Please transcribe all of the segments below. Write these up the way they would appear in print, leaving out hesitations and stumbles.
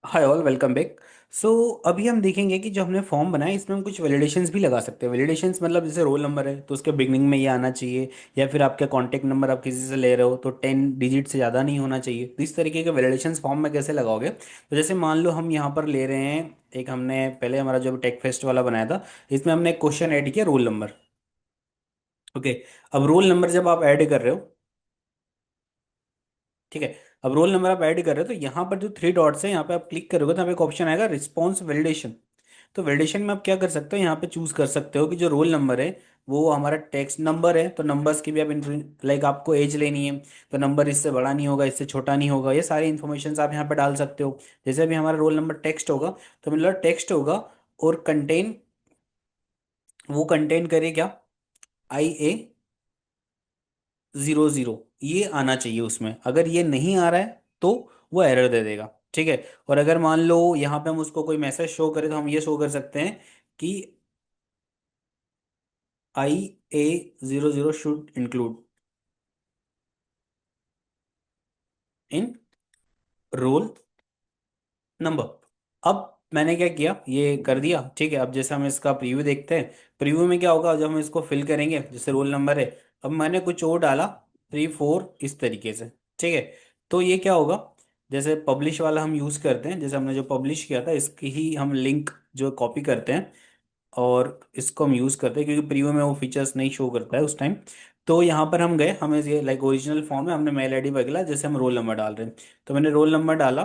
हाय all, welcome back. So अभी हम देखेंगे कि जो हमने फॉर्म बनाया इसमें हम कुछ वैलिडेशंस भी लगा सकते हैं। वैलिडेशंस मतलब जैसे रोल नंबर है तो उसके बिगनिंग में ये आना चाहिए, या फिर आपका कॉन्टैक्ट नंबर आप किसी से ले रहे हो तो 10 डिजिट से ज़्यादा नहीं होना चाहिए। तो इस तरीके के वैलिडेशंस फॉर्म में कैसे लगाओगे, तो जैसे मान लो हम यहाँ पर ले रहे हैं, एक हमने पहले हमारा जो टेक फेस्ट वाला बनाया था, इसमें हमने एक क्वेश्चन ऐड किया रोल नंबर। ओके। अब रोल नंबर जब आप ऐड कर रहे हो, ठीक है, अब रोल नंबर आप ऐड कर रहे हो तो यहाँ पर जो थ्री डॉट्स है यहाँ पे आप क्लिक करोगे तो यहाँ पे एक ऑप्शन आएगा रिस्पॉन्स वैलिडेशन। तो वैलिडेशन में आप क्या कर सकते हो, यहाँ पे चूज कर सकते हो कि जो रोल नंबर है वो हमारा टेक्स्ट नंबर है, तो नंबर्स की भी आप लाइक आपको एज लेनी है, तो नंबर इससे बड़ा नहीं होगा, इससे छोटा नहीं होगा, ये सारी इन्फॉर्मेशन आप यहाँ पे डाल सकते हो। जैसे अभी हमारा रोल नंबर टेक्स्ट होगा तो मतलब टेक्स्ट होगा, और कंटेन, वो कंटेन करे क्या, IA00, ये आना चाहिए उसमें। अगर ये नहीं आ रहा है तो वो एरर दे देगा। ठीक है। और अगर मान लो यहाँ पे हम उसको कोई मैसेज शो करें तो हम ये शो कर सकते हैं कि IA00 should include in roll number. अब मैंने क्या किया, ये कर दिया। ठीक है, अब जैसे हम इसका प्रीव्यू देखते हैं, प्रीव्यू में क्या होगा, जब हम इसको फिल करेंगे जैसे रोल नंबर है, अब मैंने कुछ और डाला 3 4 इस तरीके से। ठीक है। तो ये क्या होगा, जैसे पब्लिश वाला हम यूज़ करते हैं, जैसे हमने जो पब्लिश किया था इसकी ही हम लिंक जो कॉपी करते हैं और इसको हम यूज़ करते हैं, क्योंकि प्रीव्यू में वो फीचर्स नहीं शो करता है उस टाइम। तो यहाँ पर हम गए, हमें ये लाइक ओरिजिनल फॉर्म है, हमने मेल आईडी वगैरह, जैसे हम रोल नंबर डाल रहे हैं तो मैंने रोल नंबर डाला।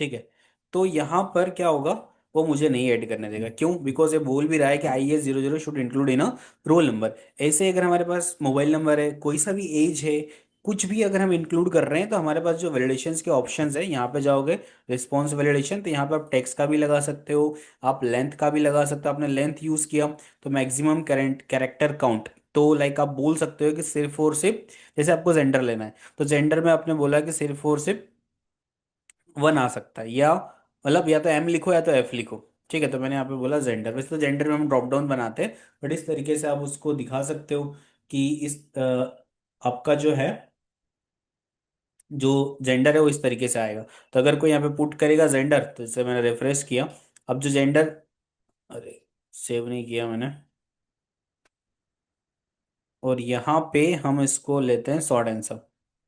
ठीक है। तो यहाँ पर क्या होगा, वो मुझे नहीं ऐड करने देगा। क्यों? बिकॉज ये बोल भी रहा है कि IA00 should include in a roll number. ऐसे अगर हमारे पास मोबाइल नंबर है, कोई सा भी एज है, कुछ भी अगर हम इंक्लूड कर रहे हैं तो हमारे पास जो वैलिडेशंस के ऑप्शंस है, यहाँ पे जाओगे रिस्पॉन्स वैलिडेशन, तो यहाँ पे आप टेक्स्ट का भी लगा सकते हो, आप लेंथ का भी लगा सकते हो। आपने लेंथ यूज किया तो मैक्सिमम करेंट कैरेक्टर काउंट, तो लाइक आप बोल सकते हो कि सिर्फ और सिर्फ, जैसे आपको जेंडर लेना है तो जेंडर में आपने बोला कि सिर्फ और सिर्फ 1 आ सकता है, या मतलब या तो M लिखो या तो F लिखो। ठीक है, तो मैंने यहाँ पे बोला जेंडर। वैसे तो जेंडर में हम ड्रॉप डाउन बनाते हैं, बट इस तरीके से आप उसको दिखा सकते हो कि इस आपका जो है, जो जेंडर है वो इस तरीके से आएगा। तो अगर कोई यहाँ पे पुट करेगा जेंडर, तो जैसे मैंने रिफ्रेश किया, अब जो जेंडर, अरे सेव नहीं किया मैंने, और यहाँ पे हम इसको लेते हैं शॉर्ट आंसर।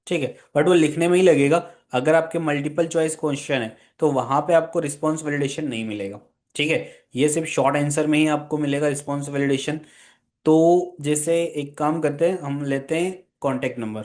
ठीक है, बट वो लिखने में ही लगेगा। अगर आपके मल्टीपल चॉइस क्वेश्चन है तो वहां पे आपको रिस्पॉन्स वैलिडेशन नहीं मिलेगा। ठीक है, ये सिर्फ शॉर्ट आंसर में ही आपको मिलेगा रिस्पॉन्स वैलिडेशन। तो जैसे एक काम करते हैं, हम लेते हैं कॉन्टेक्ट नंबर।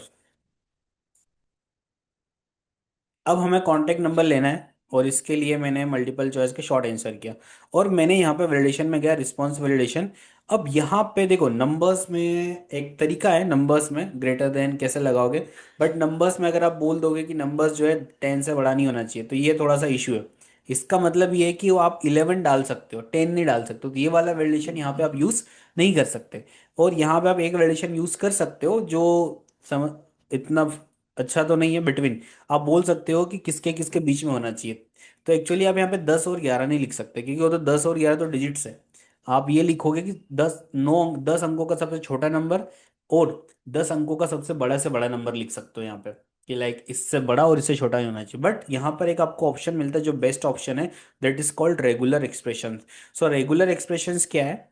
अब हमें कांटेक्ट नंबर लेना है, और इसके लिए मैंने मल्टीपल चॉइस के शॉर्ट आंसर किया, और मैंने यहाँ पे वैलिडेशन में गया रिस्पांस वैलिडेशन। अब यहाँ पे देखो नंबर्स में एक तरीका है, नंबर्स में ग्रेटर देन कैसे लगाओगे, बट नंबर्स में अगर आप बोल दोगे कि नंबर्स जो है 10 से बड़ा नहीं होना चाहिए, तो ये थोड़ा सा इशू है। इसका मतलब ये है कि वो आप 11 डाल सकते हो, 10 नहीं डाल सकते हो, तो ये वाला वैलिडेशन यहाँ पे आप यूज नहीं कर सकते। और यहाँ पे आप एक वैलिडेशन यूज कर सकते हो जो सम इतना अच्छा तो नहीं है, बिटवीन आप बोल सकते हो कि किसके किसके बीच में होना चाहिए। तो एक्चुअली आप यहाँ पे 10 और 11 नहीं लिख सकते, क्योंकि वो तो 10 और 11 तो डिजिट्स है। आप ये लिखोगे कि 10 अंकों का सबसे छोटा नंबर और 10 अंकों का सबसे बड़ा से बड़ा नंबर लिख सकते हो यहाँ पे, कि लाइक इससे बड़ा और इससे छोटा ही होना चाहिए। बट यहाँ पर एक आपको ऑप्शन मिलता है जो बेस्ट ऑप्शन है, that is called regular expression. So regular expressions क्या है,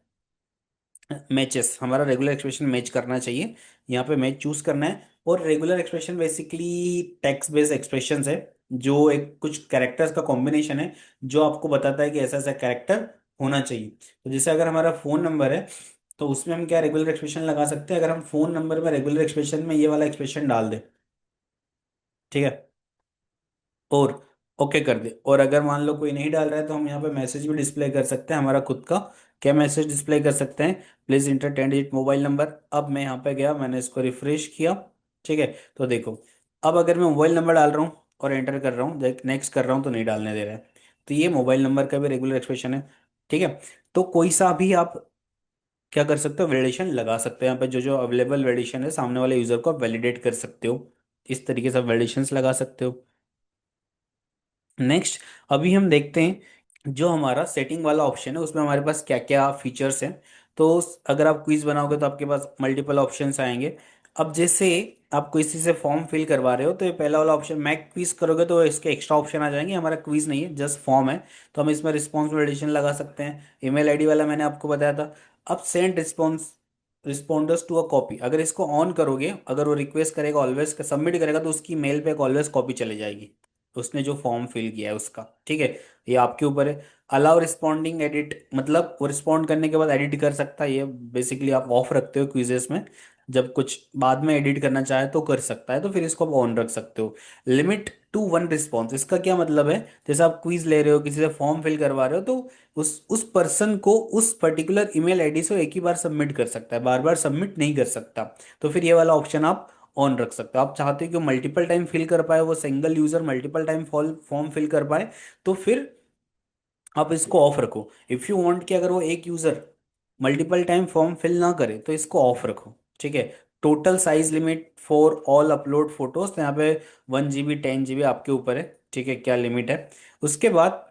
मैचेस, हमारा रेगुलर एक्सप्रेशन मैच करना चाहिए, यहाँ पे मैच चूज करना है। और regular expression basically text based expression है, जो एक कुछ कैरेक्टर्स का कॉम्बिनेशन है जो आपको बताता है कि ऐसा ऐसा कैरेक्टर होना चाहिए। तो जैसे अगर हमारा फोन नंबर है तो उसमें हम क्या रेगुलर एक्सप्रेशन लगा सकते हैं, अगर हम फोन नंबर में रेगुलर एक्सप्रेशन में ये वाला एक्सप्रेशन डाल दें, ठीक है, और ओके कर दे, और अगर मान लो कोई नहीं डाल रहा है तो हम यहाँ पे मैसेज भी डिस्प्ले कर सकते हैं हमारा खुद का। क्या मैसेज डिस्प्ले कर सकते हैं, please inter 10 digit mobile number. अब मैं यहाँ पे गया, मैंने इसको रिफ्रेश किया। ठीक है, तो देखो, अब अगर मैं मोबाइल नंबर डाल रहा हूँ और एंटर कर रहा हूँ, नेक्स्ट कर रहा हूँ, तो नहीं डालने दे रहा है। तो ये मोबाइल नंबर का भी रेगुलर एक्सप्रेशन है। ठीक है। तो कोई सा भी आप क्या कर सकते हो, वैलिडेशन लगा सकते हो यहाँ पे, जो जो अवेलेबल वैलिडेशन है सामने वाले यूजर को आप वैलिडेट कर सकते हो। इस तरीके से आप वैलिडेशंस लगा सकते हो। नेक्स्ट, अभी हम देखते हैं जो हमारा सेटिंग वाला ऑप्शन है उसमें हमारे पास क्या क्या फीचर्स हैं। तो अगर आप क्विज बनाओगे तो आपके पास मल्टीपल ऑप्शंस आएंगे। अब जैसे आप किसी से फॉर्म फिल करवा रहे हो तो ये पहला वाला ऑप्शन, मैं क्विज करोगे तो इसके एक्स्ट्रा ऑप्शन आ जाएंगे, हमारा क्विज नहीं है जस्ट फॉर्म है। तो हम इसमें रिस्पॉन्स वैलिडेशन लगा सकते हैं, ईमेल आईडी वाला मैंने आपको बताया था। अब send response responders to a copy, अगर इसको ऑन करोगे, अगर वो रिक्वेस्ट करेगा ऑलवेज सबमिट करेगा तो उसकी मेल पे एक ऑलवेज कॉपी चली जाएगी उसने जो फॉर्म फिल किया है उसका, ठीक है। ये आपके ऊपर है। अलाउ रिस्पॉन्डिंग एडिट, मतलब वो रिस्पॉन्ड करने के बाद एडिट कर सकता है, ये बेसिकली आप ऑफ रखते हो क्विजेस में। जब कुछ बाद में एडिट करना चाहे तो कर सकता है, तो फिर इसको आप ऑन रख सकते हो। लिमिट टू वन रिस्पॉन्स, इसका क्या मतलब है, जैसे आप क्विज ले रहे हो, किसी से फॉर्म फिल करवा रहे हो, तो उस पर्सन को उस पर्टिकुलर ईमेल आईडी से एक ही बार सबमिट कर सकता है, बार बार सबमिट नहीं कर सकता। तो फिर ये वाला ऑप्शन आप ऑन रख सकते हो। आप चाहते हो कि वो मल्टीपल टाइम फिल कर पाए, वो single user multiple time form fill कर पाए, तो फिर आप इसको ऑफ रखो। इफ यू वांट कि अगर वो एक user multiple time form fill ना करे तो इसको ऑफ रखो, ठीक है। Total size limit for all upload photos, तो यहाँ पे 1 GB 10 GB आपके ऊपर है, ठीक है, क्या लिमिट है। उसके बाद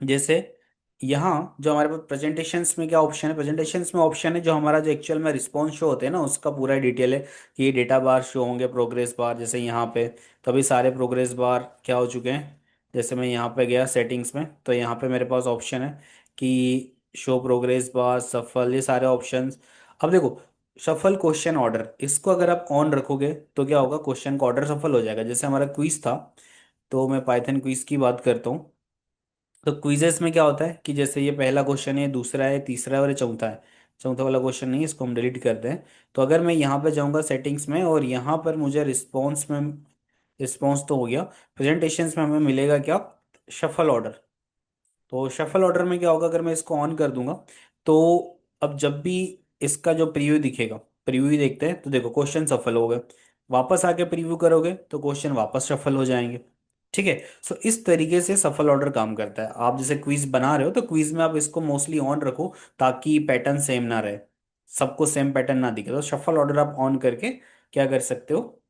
जैसे यहाँ जो हमारे पास प्रेजेंटेशंस में क्या ऑप्शन है, प्रेजेंटेशंस में ऑप्शन है जो हमारा जो एक्चुअल में रिस्पॉन्स शो होते हैं ना उसका पूरा डिटेल है, कि ये डेटा बार शो होंगे, प्रोग्रेस बार, जैसे यहाँ पे। तो अभी सारे प्रोग्रेस बार क्या हो चुके हैं, जैसे मैं यहाँ पे गया सेटिंग्स में तो यहाँ पे मेरे पास ऑप्शन है कि शो प्रोग्रेस बार, सफल, ये सारे ऑप्शंस। अब देखो, सफल क्वेश्चन ऑर्डर, इसको अगर आप ऑन रखोगे तो क्या होगा, क्वेश्चन का ऑर्डर सफल हो जाएगा। जैसे हमारा क्विज था, तो मैं पाइथन क्विज की बात करता हूँ। तो क्विजेस में क्या होता है कि जैसे ये पहला क्वेश्चन है, दूसरा है, तीसरा है और ये चौथा है। चौथा वाला क्वेश्चन नहीं है, इसको हम डिलीट करते हैं। तो अगर मैं यहाँ पे जाऊँगा सेटिंग्स में और यहाँ पर मुझे रिस्पॉन्स में, रिस्पॉन्स तो हो गया, प्रेजेंटेशंस में हमें मिलेगा क्या, शफल ऑर्डर। तो शफल ऑर्डर में क्या होगा, अगर मैं इसको ऑन कर दूंगा तो अब जब भी इसका जो प्रीव्यू दिखेगा, प्रीव्यू देखते हैं तो देखो क्वेश्चन सफल हो गए, वापस आके प्रीव्यू करोगे तो क्वेश्चन वापस सफल हो जाएंगे, ठीक है। सो इस तरीके से सफल ऑर्डर काम करता है। आप जैसे क्विज बना रहे हो तो क्विज में आप इसको मोस्टली ऑन रखो ताकि पैटर्न सेम ना रहे, सबको सेम पैटर्न ना दिखे। तो सफल ऑर्डर आप ऑन करके क्या कर सकते हो,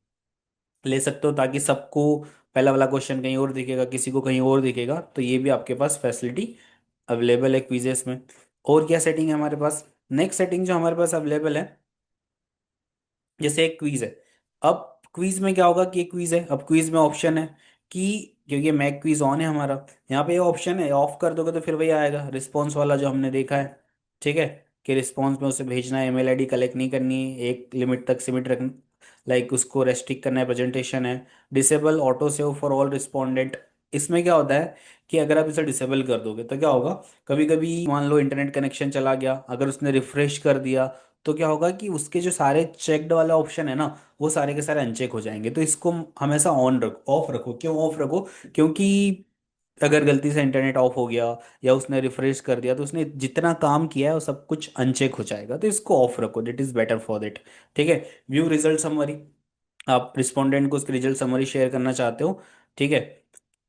ले सकते हो, ताकि सबको पहला वाला क्वेश्चन कहीं और दिखेगा, किसी को कहीं और दिखेगा। तो ये भी आपके पास फैसिलिटी अवेलेबल है क्विजेस में। और क्या सेटिंग है हमारे पास, नेक्स्ट सेटिंग जो हमारे पास अवेलेबल है, जैसे एक क्विज है। अब क्विज में क्या होगा कि एक क्विज है, अब क्विज में ऑप्शन है कि, क्योंकि मैक क्विज ऑन है हमारा, यहाँ पे ये ऑप्शन है, ऑफ कर दोगे तो फिर वही आएगा रिस्पॉन्स वाला जो हमने देखा है, ठीक है। कि रिस्पॉन्स में उसे भेजना है, ईमेल आईडी कलेक्ट नहीं करनी है, एक लिमिट तक सीमित रखना, लाइक उसको रेस्ट्रिक्ट करना है, प्रेजेंटेशन है। Disable auto save for all respondent, इसमें क्या होता है कि अगर आप इसे डिसेबल कर दोगे तो क्या होगा, कभी कभी मान लो इंटरनेट कनेक्शन चला गया, अगर उसने रिफ्रेश कर दिया तो क्या होगा कि उसके जो सारे चेक्ड वाले ऑप्शन है ना वो सारे के सारे अनचेक हो जाएंगे। तो इसको हमेशा ऑन रखो, ऑफ रखो। क्यों ऑफ रखो, क्योंकि अगर गलती से इंटरनेट ऑफ हो गया या उसने रिफ्रेश कर दिया तो उसने जितना काम किया है वो सब कुछ अनचेक हो जाएगा। तो इसको ऑफ रखो, that is better for that, ठीक है। व्यू रिजल्ट समरी, आप रिस्पोंडेंट को उसकी रिजल्ट समरी शेयर करना चाहते हो, ठीक है।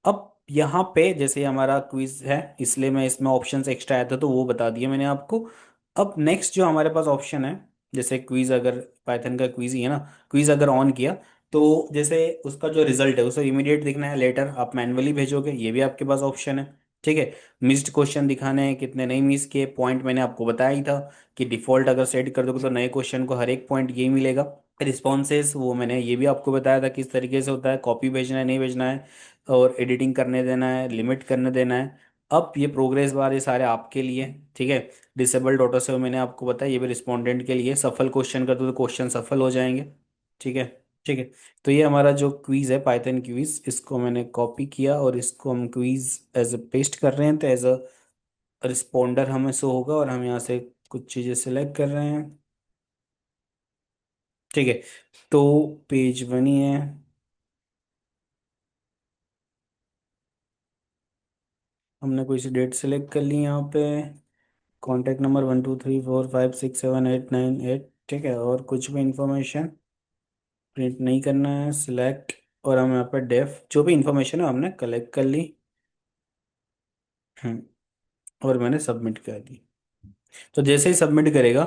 अब यहाँ पे जैसे हमारा क्विज है इसलिए मैं इसमें ऑप्शंस एक्स्ट्रा आया था तो वो बता दिया मैंने आपको। अब नेक्स्ट जो हमारे पास ऑप्शन है, जैसे क्विज, अगर पाइथन का क्विज ही है ना, क्विज अगर ऑन किया तो जैसे उसका जो रिजल्ट है उसे इमीडिएट दिखना है, लेटर आप मैन्युअली भेजोगे, ये भी आपके पास ऑप्शन है, ठीक है। मिस्ड क्वेश्चन दिखाने हैं, कितने नहीं मिस किए, पॉइंट मैंने आपको बताया ही था कि डिफॉल्ट अगर सेट कर दोगे तो नए क्वेश्चन को हर एक पॉइंट यही मिलेगा। रिस्पॉन्सेज वो मैंने ये भी आपको बताया था किस तरीके से होता है, कॉपी भेजना है नहीं भेजना है, और एडिटिंग करने देना है, लिमिट करने देना है। अब ये प्रोग्रेस बार ये सारे आपके लिए, ठीक है। डिसेबल्ड ऑटो से मैंने आपको बताया, ये भी रिस्पोंडेंट के लिए, सफल क्वेश्चन कर दो तो क्वेश्चन सफल हो जाएंगे, ठीक है, ठीक है। तो ये हमारा जो क्वीज है पाइथन क्वीज, इसको मैंने कॉपी किया और इसको हम क्वीज एज अ पेस्ट कर रहे हैं, तो एज अ रिस्पोंडर हमें शो होगा और हम यहाँ से कुछ चीज़ें सेलेक्ट कर रहे हैं, ठीक है। तो पेज बनी है, हमने कोई सी डेट सेलेक्ट कर ली यहाँ पे, कॉन्टैक्ट नंबर 1 2 3 4 5 6 7 8 9 8, ठीक है। और कुछ भी इंफॉर्मेशन प्रिंट नहीं करना है, सिलेक्ट, और हम यहाँ पे डेफ जो भी इंफॉर्मेशन है हमने कलेक्ट कर ली। और मैंने सबमिट कर दी। तो जैसे ही सबमिट करेगा,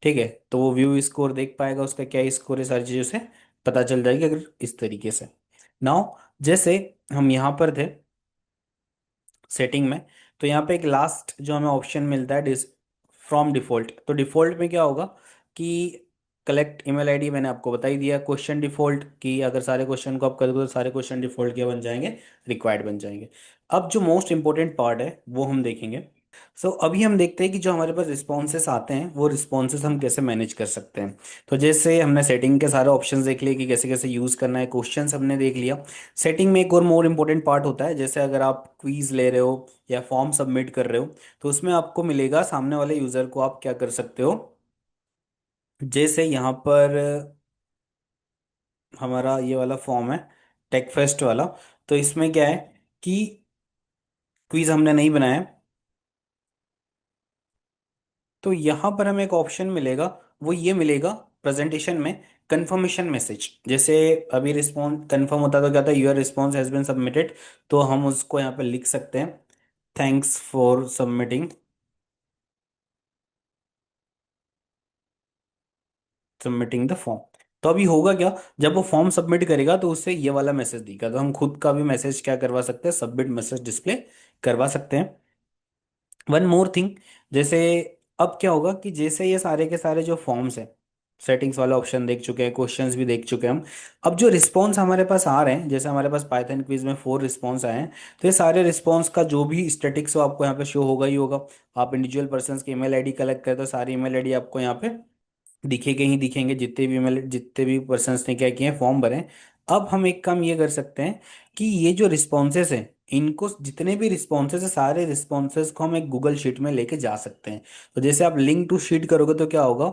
ठीक है, तो वो व्यू स्कोर देख पाएगा, उसका क्या स्कोर है, सारी चीज़ों से पता चल जाएगी अगर इस तरीके से। नाउ जैसे हम यहाँ पर थे सेटिंग में, तो यहाँ पे एक लास्ट जो हमें ऑप्शन मिलता है, फ्रॉम डिफॉल्ट। तो डिफॉल्ट में क्या होगा कि कलेक्ट ईमेल आईडी मैंने आपको बता ही दिया। क्वेश्चन डिफॉल्ट की अगर सारे क्वेश्चन को आप कर दो तो सारे क्वेश्चन डिफॉल्ट के बन जाएंगे, रिक्वायर्ड बन जाएंगे। अब जो मोस्ट इंपॉर्टेंट पार्ट है वो हम देखेंगे। सो अभी हम देखते हैं कि जो हमारे पास रिस्पॉन्सेस आते हैं वो रिस्पॉन्सेस हम कैसे मैनेज कर सकते हैं। तो जैसे हमने सेटिंग के सारे ऑप्शंस देख लिए कि कैसे कैसे यूज़ करना है, क्वेश्चंस हमने देख लिया। सेटिंग में एक और मोर इम्पोर्टेंट पार्ट होता है, जैसे अगर आप क्वीज ले रहे हो या फॉर्म सबमिट कर रहे हो तो उसमें आपको मिलेगा सामने वाले यूज़र को आप क्या कर सकते हो। जैसे यहाँ पर हमारा ये वाला फॉर्म है टेक फेस्ट वाला, तो इसमें क्या है कि क्विज हमने नहीं बनाया है, तो यहाँ पर हमें एक ऑप्शन मिलेगा, वो ये मिलेगा प्रेजेंटेशन में, कंफर्मेशन मैसेज। जैसे अभी रिस्पॉन्स कंफर्म होता तो क्या था, your response has been submitted, तो हम उसको यहाँ पे लिख सकते हैं thanks for submitting the form. तो अभी होगा क्या, जब वो फॉर्म सबमिट करेगा तो उससे ये वाला मैसेज दिखेगा, तो हम खुद का भी मैसेज क्या करवा सकते हैं, सबमिट मैसेज डिस्प्ले करवा सकते हैं। वन मोर थिंग, जैसे अब क्या होगा कि जैसे ये सारे के सारे जो फॉर्म्स हैं, सेटिंग्स वाला ऑप्शन देख चुके हैं, क्वेश्चंस भी देख चुके हैं हम। अब जो रिस्पॉन्स हमारे पास आ रहे हैं, जैसे हमारे पास पाइथन क्विज में 4 रिस्पॉन्स आए हैं, तो ये सारे रिस्पॉन्स का जो भी स्टेटिक्स हो आपको यहाँ पे शो होगा ही होगा। आप इंडिविजुअल पर्सन की ईमेल आईडी कलेक्ट करें तो सारी ईमेल आईडी आपको यहाँ पे दिखेंगे ही दिखेंगे, जितने भी ईमेल जितने भी पर्सन्स ने क्या किए हैं, फॉर्म भरे हैं। अब हम एक काम ये कर सकते हैं कि ये जो रिस्पॉन्सेस हैं, इनको जितने भी रिस्पॉन्सेस है सारे रिस्पॉन्सेस को हम एक गूगल शीट में लेके जा सकते हैं। तो जैसे आप लिंक टू शीट करोगे तो क्या होगा,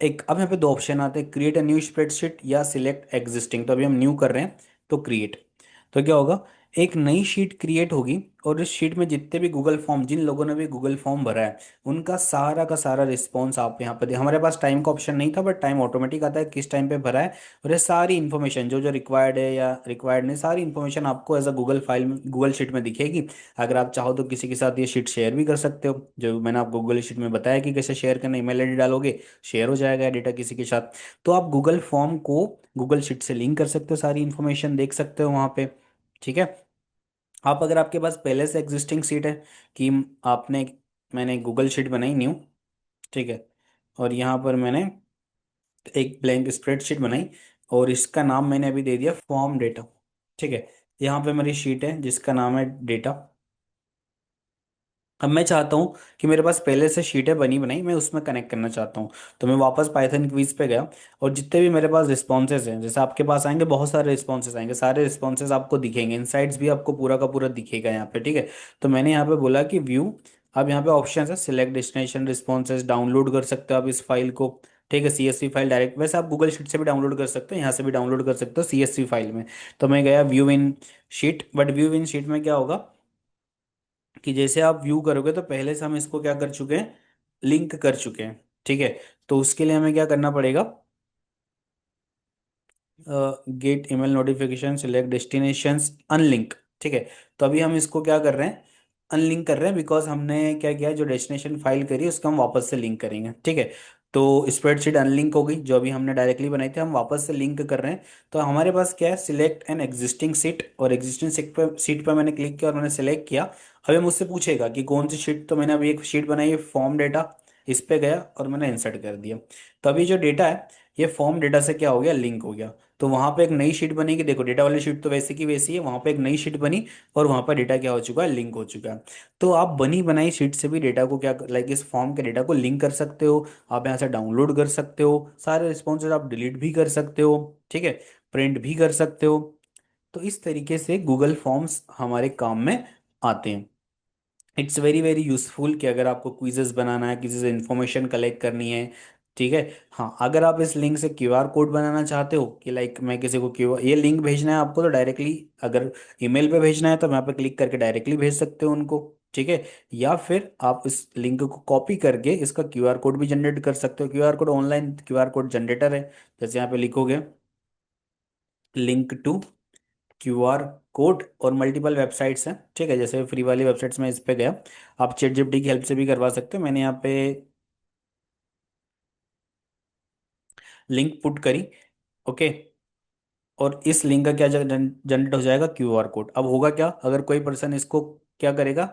एक अब यहाँ पे दो ऑप्शन आते हैं, क्रिएट अ न्यू स्प्रेडशीट या सिलेक्ट एग्जिस्टिंग। तो अभी हम न्यू कर रहे हैं तो क्रिएट। तो क्या होगा, एक नई शीट क्रिएट होगी और इस शीट में जितने भी गूगल फॉर्म, जिन लोगों ने भी गूगल फॉर्म भरा है, उनका सारा का सारा रिस्पॉन्स आप यहाँ पे हमारे पास टाइम का ऑप्शन नहीं था बट टाइम ऑटोमेटिक आता है किस टाइम पे भरा है, और ये सारी इन्फॉर्मेशन जो जो रिक्वायर्ड है या रिक्वायर्ड नहीं, सारी इन्फॉर्मेशन आपको एज अ गूगल फाइल में, गूगल शीट में दिखेगी। अगर आप चाहो तो किसी के साथ ये शीट शेयर भी कर सकते हो, जो मैंने आपको गूगल शीट में बताया कि कैसे शेयर करना, ईमेल आईडी डालोगे शेयर हो जाएगा डेटा किसी के साथ। तो आप गूगल फॉर्म को गूगल शीट से लिंक कर सकते हो, सारी इन्फॉर्मेशन देख सकते हो वहाँ पे। ठीक है। आप अगर आपके पास पहले से एग्जिस्टिंग सीट है कि आपने, मैंने गूगल शीट बनाई न्यू, ठीक है, और यहाँ पर मैंने एक ब्लैंक स्प्रेडशीट बनाई और इसका नाम मैंने अभी दे दिया फॉर्म डेटा। ठीक है, यहाँ पे मेरी शीट है जिसका नाम है डेटा। अब मैं चाहता हूँ कि मेरे पास पहले से शीटें बनी बनाई, मैं उसमें कनेक्ट करना चाहता हूँ। तो मैं वापस पाइथन क्वीज पे गया और जितने भी मेरे पास रिस्पॉन्सेज हैं, जैसे आपके पास आएंगे बहुत सारे रिस्पॉन्सेज आएंगे, सारे रिस्पॉन्सेज आपको दिखेंगे, इनसाइट्स भी आपको पूरा का पूरा दिखेगा यहाँ पे। ठीक है, तो मैंने यहाँ पे बोला कि व्यू, अब यहाँ पे ऑप्शन है सिलेक्ट डेस्टिनेशन रिस्पॉन्सेज, डाउनलोड कर सकते हो आप इस फाइल को। ठीक है, सीएसवी फाइल डायरेक्ट, वैसे आप गूगल शीट से भी डाउनलोड कर सकते हो, यहाँ से भी डाउनलोड कर सकते हो सीएसवी फाइल में। तो मैं गया view in sheet, but view in sheet में क्या होगा कि जैसे आप व्यू करोगे तो पहले से हम इसको क्या कर चुके हैं, लिंक कर चुके हैं। ठीक है, तो उसके लिए हमें क्या करना पड़ेगा, gate email notification select destinations unlink. ठीक है, तो अभी हम इसको क्या कर रहे हैं, अनलिंक कर रहे हैं, बिकॉज हमने क्या किया, जो डेस्टिनेशन फाइल करी उसको हम वापस से लिंक करेंगे। ठीक है, तो स्प्रेडशीट अनलिंक हो गई, जो अभी हमने डायरेक्टली बनाई थी हम वापस से लिंक कर रहे हैं। तो हमारे पास क्या है, सिलेक्ट एन एग्जिस्टिंग सीट, और एग्जिस्टिंग सीट पर मैंने क्लिक किया और मैंने सेलेक्ट किया। अभी मुझसे पूछेगा कि कौन सी शीट, तो मैंने अभी एक शीट बनाई है फॉर्म डेटा, इस पे गया और मैंने इंसर्ट कर दिया। तो अभी जो डेटा है ये फॉर्म डेटा से क्या हो गया, लिंक हो गया। तो वहां पे एक नई शीट बनेगी, देखो डेटा वाली शीट तो वैसे की वैसी है, वहां पे एक नई शीट बनी और वहां पर डेटा क्या हो चुका है, लिंक हो चुका है। तो आप बनी बनाई शीट से भी डेटा को क्या, लाइक इस फॉर्म के डेटा को लिंक कर सकते हो, आप यहाँ से डाउनलोड कर सकते हो, सारे रिस्पॉन्सेज आप डिलीट भी कर सकते हो। ठीक है, प्रिंट भी कर सकते हो। तो इस तरीके से गूगल फॉर्म्स हमारे काम में आते हैं। इट्स वेरी वेरी यूजफुल कि अगर आपको क्विजेस बनाना है, किसी से इंफॉर्मेशन कलेक्ट करनी है। ठीक है, हाँ, अगर आप इस लिंक से क्यूआर कोड बनाना चाहते हो कि लाइक मैं किसी को क्यू ये लिंक भेजना है आपको, तो डायरेक्टली अगर ईमेल पे भेजना है तो मैं पे क्लिक करके डायरेक्टली भेज सकते हो उनको। ठीक है, या फिर आप इस लिंक को कॉपी करके इसका क्यूआर कोड भी जनरेट कर सकते हो, QR code online QR code generator है। जैसे यहाँ पे लिखोगे लिंक टू क्यूआर कोड, और मल्टीपल वेबसाइट्स हैं। ठीक है, जैसे फ्री वाली वेबसाइट्स में इस पे गया, आप चैट जीपीटी की हेल्प से भी करवा सकते हो। मैंने यहाँ पे लिंक पुट करी, ओके, और इस लिंक का क्या जनरेट हो जाएगा, क्यूआर कोड। अब होगा क्या, अगर कोई पर्सन इसको क्या करेगा,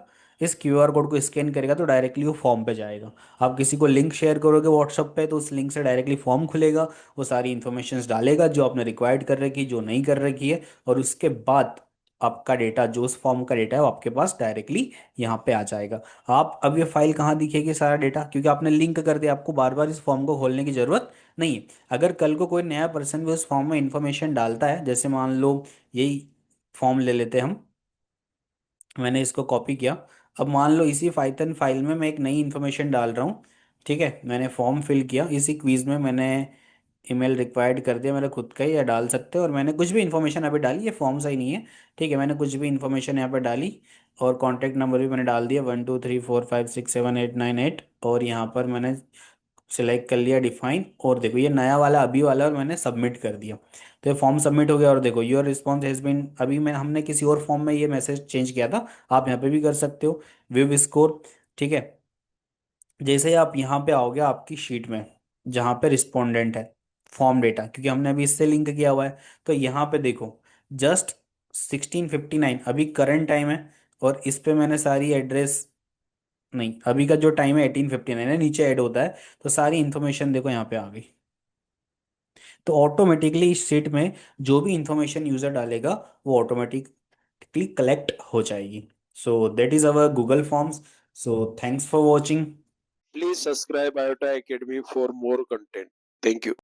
इस क्यूआर कोड को स्कैन करेगा तो डायरेक्टली वो फॉर्म पे जाएगा। आप किसी को लिंक शेयर करोगे व्हाट्सअप पे तो उस लिंक से डायरेक्टली फॉर्म खुलेगा, वो सारी इन्फॉर्मेशंस डालेगा जो आपने रिक्वायर्ड कर रखी है, जो नहीं कर रखी है, और उसके बाद आपका डेटा, जो उस फॉर्म का डेटा है, वो आपके पास डायरेक्टली यहाँ पे आ जाएगा। आप अब ये फाइल कहाँ दिखेगी सारा डेटा, क्योंकि आपने लिंक कर दिया, आपको बार बार इस फॉर्म को खोलने की जरूरत नहीं है। अगर कल को कोई नया पर्सन भी उस फॉर्म में इंफॉर्मेशन डालता है, जैसे मान लो यही फॉर्म ले लेते हैं हम, मैंने इसको कॉपी किया, अब मान लो इसी पाइथन फाइल में मैं एक नई इन्फॉर्मेशन डाल रहा हूँ। ठीक है, मैंने फॉर्म फिल किया, इसी क्विज में मैंने ईमेल रिक्वायर्ड कर दिया मेरा खुद का ही, या डाल सकते हो, और मैंने कुछ भी इन्फॉर्मेशन यहाँ पे डाली, ये फॉर्म सही नहीं है। ठीक है, मैंने कुछ भी इन्फॉर्मेशन यहाँ पे डाली, और कॉन्टैक्ट नंबर भी मैंने डाल दिया 1 2 3 4 5 6 7 8 9 8, और यहाँ पर मैंने सिलेक्ट कर लिया डिफाइन, और देखो ये नया वाला अभी वाला, और मैंने सबमिट कर दिया। तो ये फॉर्म सबमिट हो गया, और देखो योर रिस्पॉन्स हैज बीन, अभी मैं हमने किसी और फॉर्म में ये मैसेज चेंज किया था, आप यहाँ पे भी कर सकते हो, व्यू स्कोर। ठीक है, जैसे ही आप यहाँ पे आओगे आपकी शीट में, जहाँ पे रिस्पोंडेंट है, फॉर्म डेटा, क्योंकि हमने अभी इससे लिंक किया हुआ है, तो यहाँ पे देखो जस्ट 16:59 अभी करंट टाइम है, और इस पे मैंने सारी एड्रेस, नहीं अभी का जो टाइम है 18:59 है, नीचे ऐड होता है, तो सारी इन्फॉर्मेशन देखो यहाँ पे आ गई। तो ऑटोमेटिकली इस शीट में जो भी इंफॉर्मेशन यूजर डालेगा वो ऑटोमेटिकली कलेक्ट हो जाएगी। So that is our Google forms. So thanks for watching. Please subscribe IOTA Academy for more content. Thank you.